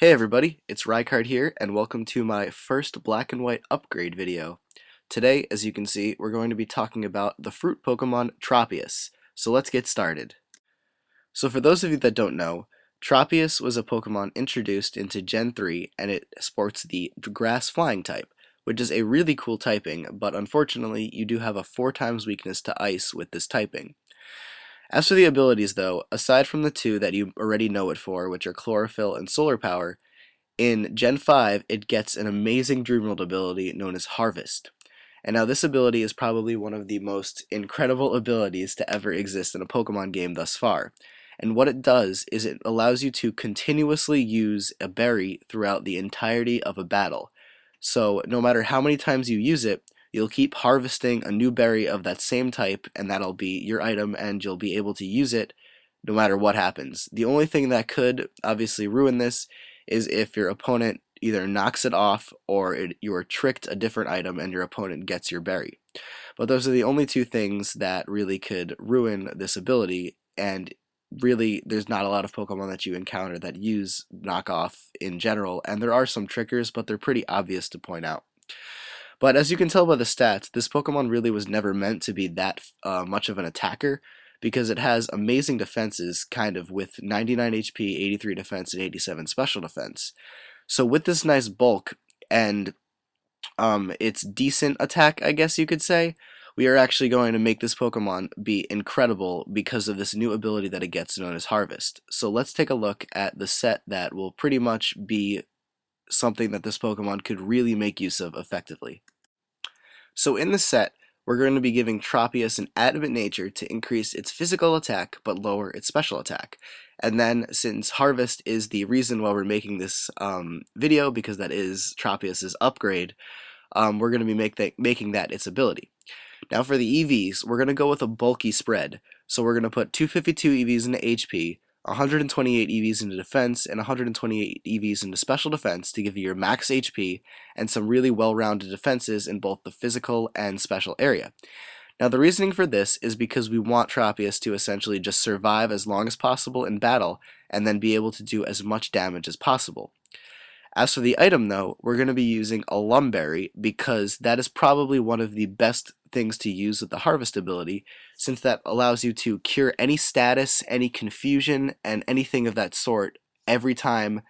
Hey everybody, it's Rycard here, and welcome to my first black and white upgrade video. Today, as you can see, we're going to be talking about the fruit Pokemon Tropius. So let's get started. So for those of you that don't know, Tropius was a Pokemon introduced into Gen 3, and it sports the Grass Flying type, which is a really cool typing, but unfortunately you do have a 4 times weakness to Ice with this typing. As for the abilities though, aside from the two that you already know it for, which are Chlorophyll and Solar Power, in Gen 5 it gets an amazing Dreamworld ability known as Harvest. And now this ability is probably one of the most incredible abilities to ever exist in a Pokemon game thus far. And what it does is it allows you to continuously use a berry throughout the entirety of a battle. So no matter how many times you use it, you'll keep harvesting a new berry of that same type, and that'll be your item, and you'll be able to use it no matter what happens. The only thing that could obviously ruin this is if your opponent either knocks it off or you are tricked a different item and your opponent gets your berry. But those are the only two things that really could ruin this ability, and really there's not a lot of Pokemon that you encounter that use knockoff in general, and there are some triggers, but they're pretty obvious to point out. But as you can tell by the stats, this Pokemon really was never meant to be that much of an attacker, because it has amazing defenses, kind of, with 99 HP, 83 defense, and 87 special defense. So with this nice bulk and its decent attack, I guess you could say, we are actually going to make this Pokemon be incredible because of this new ability that it gets known as Harvest. So let's take a look at the set that will pretty much be something that this Pokemon could really make use of effectively. So in the set, we're going to be giving Tropius an Adamant Nature to increase its physical attack but lower its special attack. And then, since Harvest is the reason why we're making this video, because that is Tropius's upgrade, we're going to be making that its ability. Now for the EVs, we're going to go with a bulky spread. So we're going to put 252 EVs into HP, 128 EVs into defense, and 128 EVs into special defense to give you your max HP and some really well-rounded defenses in both the physical and special area. Now the reasoning for this is because we want Tropius to essentially just survive as long as possible in battle and then be able to do as much damage as possible. As for the item though, we're going to be using a Lumberry because that is probably one of the best things to use with the Harvest ability, since that allows you to cure any status, any confusion, and anything of that sort every time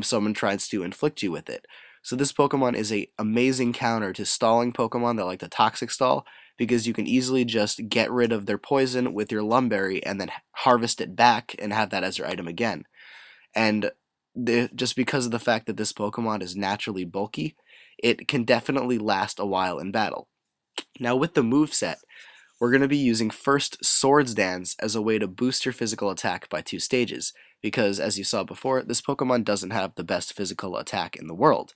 someone tries to inflict you with it. So this Pokemon is an amazing counter to stalling Pokemon that like the Toxic Stall, because you can easily just get rid of their poison with your Lumberry and then harvest it back and have that as your item again. And just because of the fact that this Pokemon is naturally bulky, it can definitely last a while in battle. Now with the moveset, we're going to be using first Swords Dance as a way to boost your physical attack by 2 stages, because as you saw before, this Pokemon doesn't have the best physical attack in the world.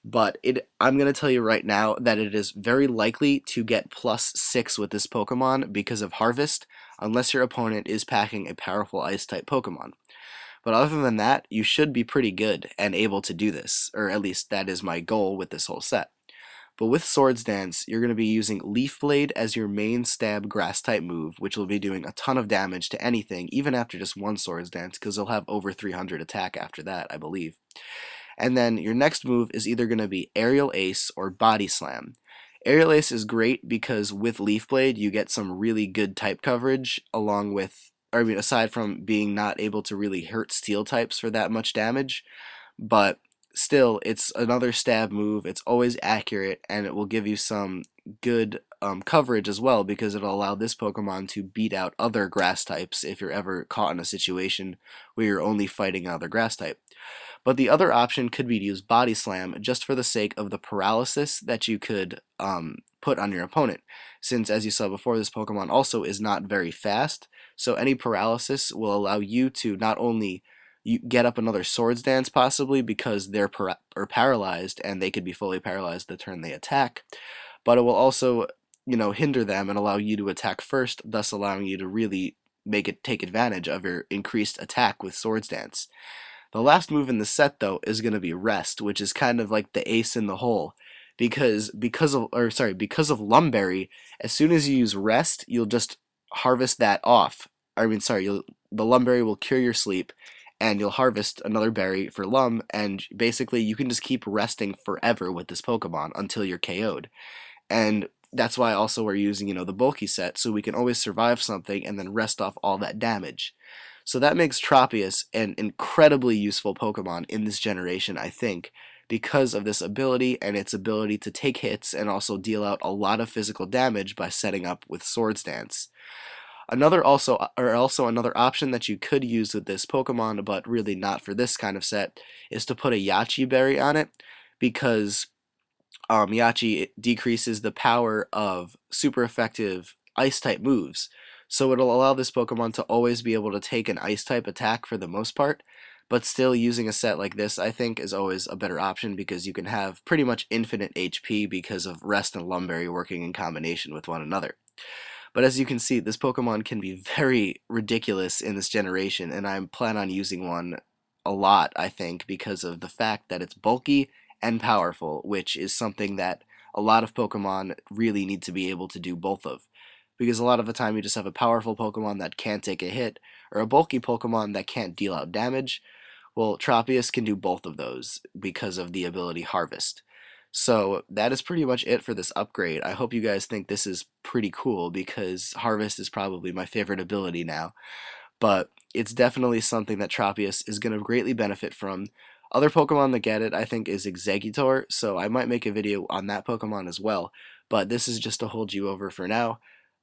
But I'm going to tell you right now that it is very likely to get +6 with this Pokemon because of Harvest, unless your opponent is packing a powerful Ice-type Pokemon. But other than that, you should be pretty good and able to do this, or at least that is my goal with this whole set. But with Swords Dance, you're going to be using Leaf Blade as your main stab Grass-type move, which will be doing a ton of damage to anything, even after just one Swords Dance, because you'll have over 300 attack after that, I believe. And then your next move is either going to be Aerial Ace or Body Slam. Aerial Ace is great because with Leaf Blade, you get some really good type coverage, along with, aside from being not able to really hurt steel types for that much damage, but still, it's another stab move, it's always accurate, and it will give you some good coverage as well, because it'll allow this Pokemon to beat out other grass types if you're ever caught in a situation where you're only fighting another grass type. But the other option could be to use Body Slam just for the sake of the paralysis that you could put on your opponent, since as you saw before, this Pokemon also is not very fast, so any paralysis will allow you to not only get up another Swords Dance possibly because they're paralyzed and they could be fully paralyzed the turn they attack, but it will also, hinder them and allow you to attack first, thus allowing you to really take advantage of your increased attack with Swords Dance. The last move in the set though is going to be Rest, which is kind of like the ace in the hole, because of Lumberry, as soon as you use Rest, you'll just harvest that off. The Lumberry will cure your sleep, and you'll harvest another berry for Lum, and basically you can just keep resting forever with this Pokemon until you're KO'd. And that's why also we're using, the bulky set, so we can always survive something and then rest off all that damage. So that makes Tropius an incredibly useful Pokemon in this generation, I think, because of this ability and its ability to take hits and also deal out a lot of physical damage by setting up with Swords Dance. Also another option that you could use with this Pokemon, but really not for this kind of set, is to put a Yachi berry on it, because Yachi decreases the power of super effective ice type moves. So it'll allow this Pokemon to always be able to take an ice type attack for the most part, but still using a set like this I think is always a better option, because you can have pretty much infinite HP because of Rest and Lumberry working in combination with one another. But as you can see, this Pokemon can be very ridiculous in this generation, and I plan on using one a lot, I think, because of the fact that it's bulky and powerful, which is something that a lot of Pokemon really need to be able to do both of. Because a lot of the time you just have a powerful Pokemon that can't take a hit, or a bulky Pokemon that can't deal out damage. Well, Tropius can do both of those because of the ability Harvest. So that is pretty much it for this upgrade. I hope you guys think this is pretty cool, because Harvest is probably my favorite ability now. But it's definitely something that Tropius is going to greatly benefit from. Other Pokemon that get it, I think, is Exeggutor, so I might make a video on that Pokemon as well. But this is just to hold you over for now.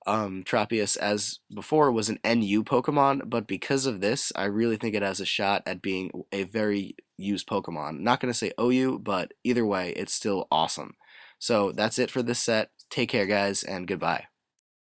Tropius, as before, was an NU Pokemon, but because of this, I really think it has a shot at being a very used Pokemon. Not going to say OU, but either way, it's still awesome. So that's it for this set. Take care, guys, and goodbye.